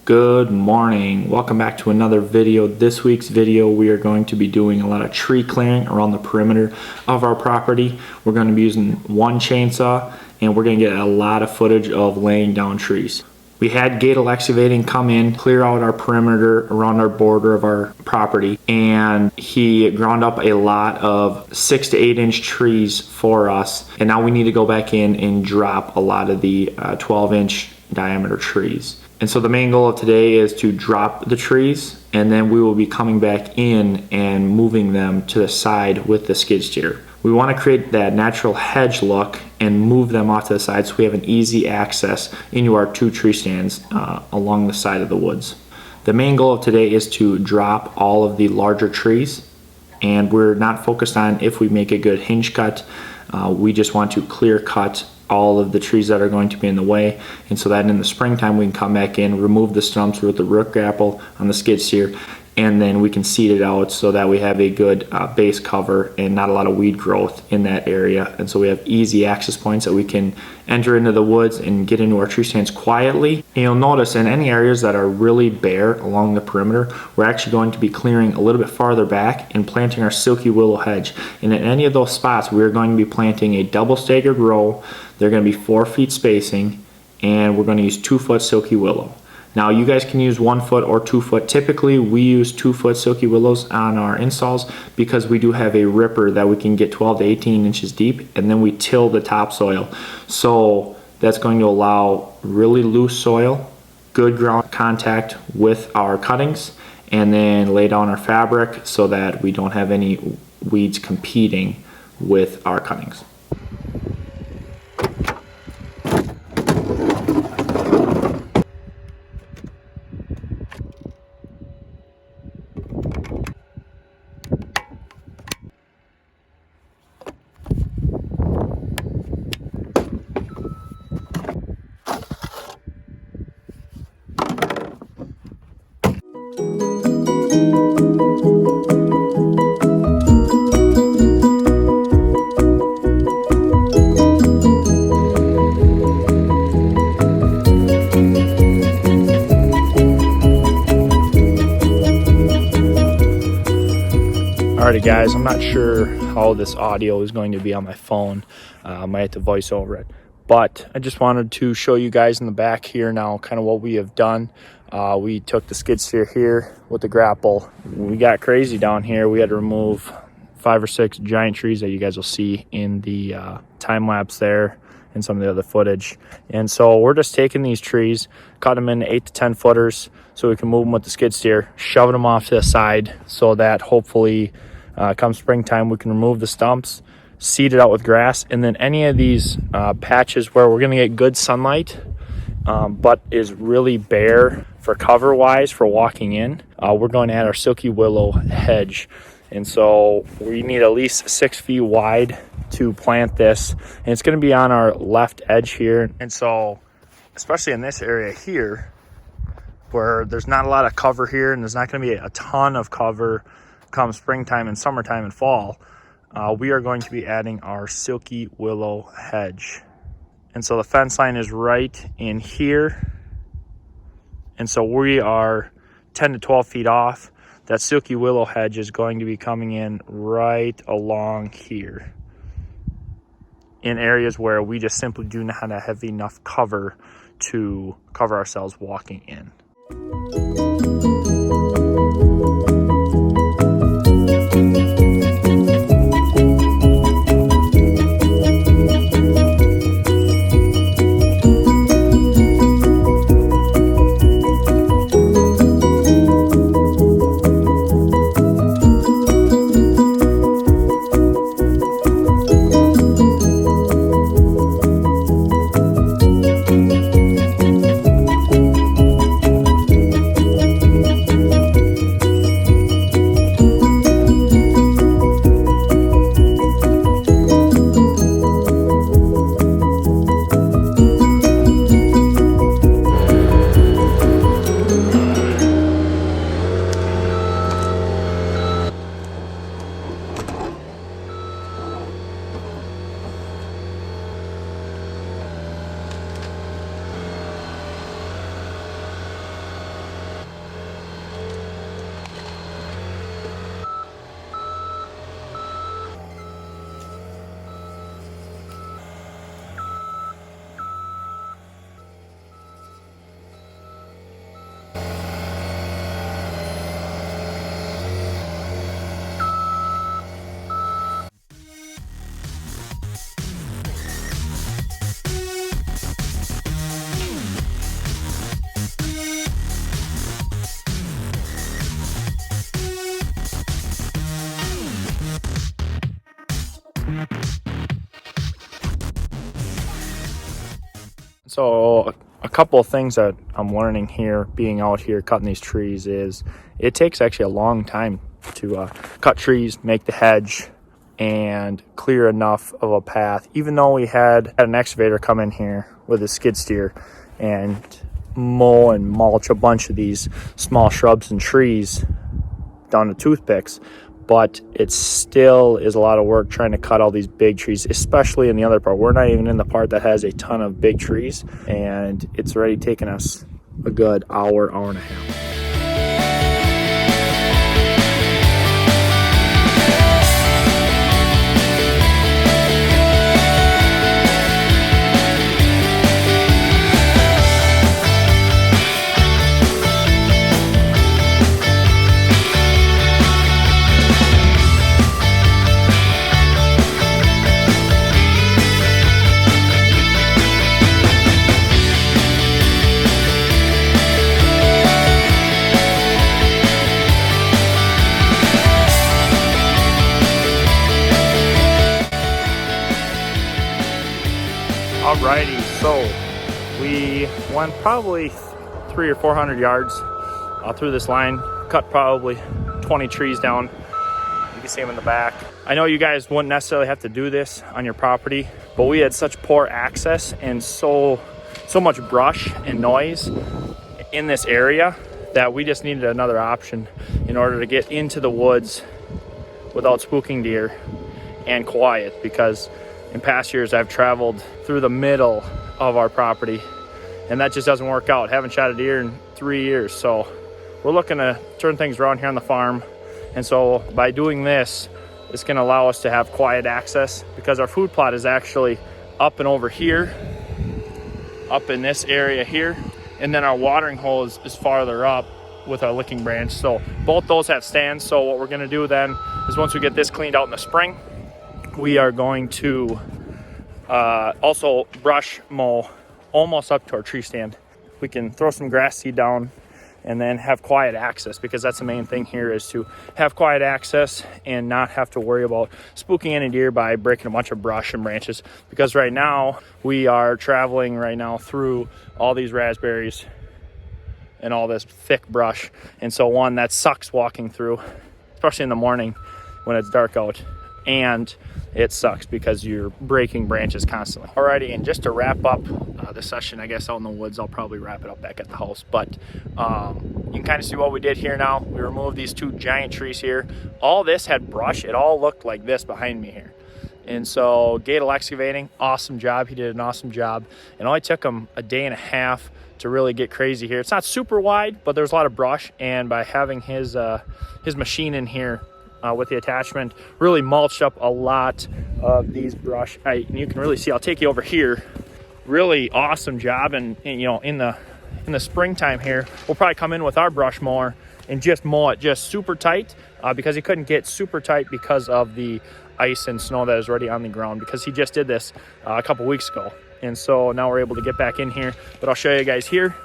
Good morning. Welcome back to another video. This week's video we are going to be doing a lot of tree clearing around the perimeter of our property. We're going to be using one chainsaw and we're going to get a lot of footage of laying down trees. We had Gatel Excavating come in, clear out our perimeter around our border of our property, and he ground up a lot of 6 to 8 inch trees for us, and now we need to go back in and drop a lot of the 12-inch diameter trees. And so the main goal of today is to drop the trees, and then we will be coming back in and moving them to the side with the skid steer. We want to create that natural hedge look and move them off to the side so we have an easy access into our 2 tree stands along the side of the woods. The main goal of today is to drop all of the larger trees, and we're not focused on if we make a good hinge cut. We just want to clear cut all of the trees that are going to be in the way, and so that in the springtime we can come back in, remove the stumps with the root grapple on the skid steer, and then we can seed it out so that we have a good base cover and not a lot of weed growth in that area. And so we have easy access points that we can enter into the woods and get into our tree stands quietly. And you'll notice in any areas that are really bare along the perimeter, we're actually going to be clearing a little bit farther back and planting our silky willow hedge. And in any of those spots, we're going to be planting a double staggered row. They're going to be 4 feet spacing, and we're going to use 2-foot silky willow. Now you guys can use 1 foot or 2 foot. Typically we use 2-foot silky willows on our installs because we do have a ripper that we can get 12 to 18 inches deep, and then we till the topsoil. So that's going to allow really loose soil, good ground contact with our cuttings, and then lay down our fabric so that we don't have any weeds competing with our cuttings. Alrighty guys, I'm not sure how this audio is going to be on my phone. I might have to voice over it. But I just wanted to show you guys in the back here now kind of what we have done. We took the skid steer here with the grapple. We got crazy down here. We had to remove 5 or 6 giant trees that you guys will see in the time lapse there and some of the other footage. And so we're just taking these trees, cut them into 8 to 10 footers so we can move them with the skid steer, shoving them off to the side so that hopefully come springtime we can remove the stumps, seed it out with grass, and then any of these patches where we're going to get good sunlight but is really bare for cover wise for walking in, we're going to add our silky willow hedge. And so we need at least 6 feet wide to plant this, and it's going to be on our left edge here. And so especially in this area here where there's not a lot of cover here and there's not going to be a ton of cover come springtime and summertime and fall, we are going to be adding our silky willow hedge. And so the fence line is right in here, and so we are 10 to 12 feet off. That silky willow hedge is going to be coming in right along here in areas where we just simply do not have enough cover to cover ourselves walking in. So a couple of things that I'm learning here, being out here cutting these trees, is it takes actually a long time to cut trees, make the hedge, and clear enough of a path. Even though we had an excavator come in here with a skid steer and mow and mulch a bunch of these small shrubs and trees down to toothpicks, but it still is a lot of work trying to cut all these big trees, especially in the other part. We're not even in the part that has a ton of big trees, and it's already taken us a good hour and a half. Alrighty, so we went probably 300 or 400 yards through this line, cut probably 20 trees down. You can see them in the back. I know you guys wouldn't necessarily have to do this on your property, but we had such poor access and so much brush and noise in this area that we just needed another option in order to get into the woods without spooking deer and quiet, because in past years I've traveled through the middle of our property and that just doesn't work out. Haven't shot a deer in 3 years, so we're looking to turn things around here on the farm. And so by doing this, it's going to allow us to have quiet access, because our food plot is actually up and over here, up in this area here, and then our watering hole is farther up with our licking branch. So both those have stands. So what we're going to do then is, once we get this cleaned out in the spring, we are going to also brush mow almost up to our tree stand. We can throw some grass seed down and then have quiet access, because that's the main thing here, is to have quiet access and not have to worry about spooking any deer by breaking a bunch of brush and branches. Because right now we are traveling through all these raspberries and all this thick brush, and so one, that sucks walking through, especially in the morning when it's dark out. And it sucks because you're breaking branches constantly. Alrighty, and just to wrap up the session, I guess out in the woods, I'll probably wrap it up back at the house. But you can kind of see what we did here now. We removed these two giant trees here. All this had brush. It all looked like this behind me here. And so Gatel Excavating, awesome job. He did an awesome job. It only took him a day and a half to really get crazy here. It's not super wide, but there's a lot of brush. And by having his machine in here, with the attachment, really mulched up a lot of these brush. You can really see, I'll take you over here. Really awesome job. And you know, in the springtime here, we'll probably come in with our brush mower and just mow it just super tight, because he couldn't get super tight because of the ice and snow that is already on the ground, because he just did this a couple weeks ago. And so now we're able to get back in here, but I'll show you guys here.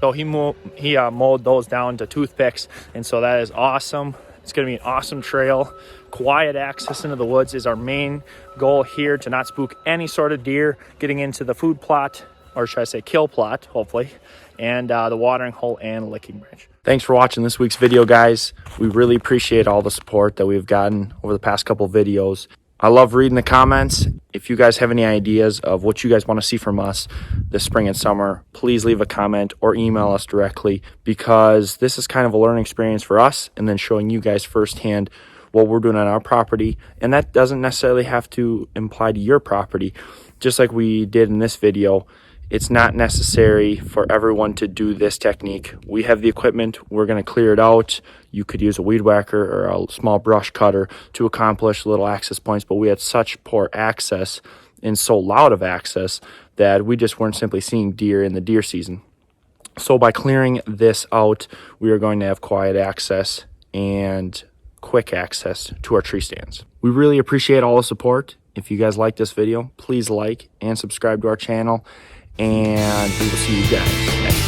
So he mowed those down to toothpicks, and so that is awesome. It's going to be an awesome trail. Quiet access into the woods is our main goal here, to not spook any sort of deer getting into the food plot, or should I say kill plot, hopefully, and the watering hole and licking branch. Thanks for watching this week's video, guys. We really appreciate all the support that we've gotten over the past couple of videos. I love reading the comments. If you guys have any ideas of what you guys want to see from us this spring and summer, please leave a comment or email us directly, because this is kind of a learning experience for us, and then showing you guys firsthand what we're doing on our property. And that doesn't necessarily have to imply to your property. Just like we did in this video, it's not necessary for everyone to do this technique. We have the equipment. We're going to clear it out. You could use a weed whacker or a small brush cutter to accomplish little access points, but we had such poor access and so loud of access that we just weren't simply seeing deer in the deer season. So by clearing this out, we are going to have quiet access and quick access to our tree stands. We really appreciate all the support. If you guys like this video, please like and subscribe to our channel, and we will see you guys next time.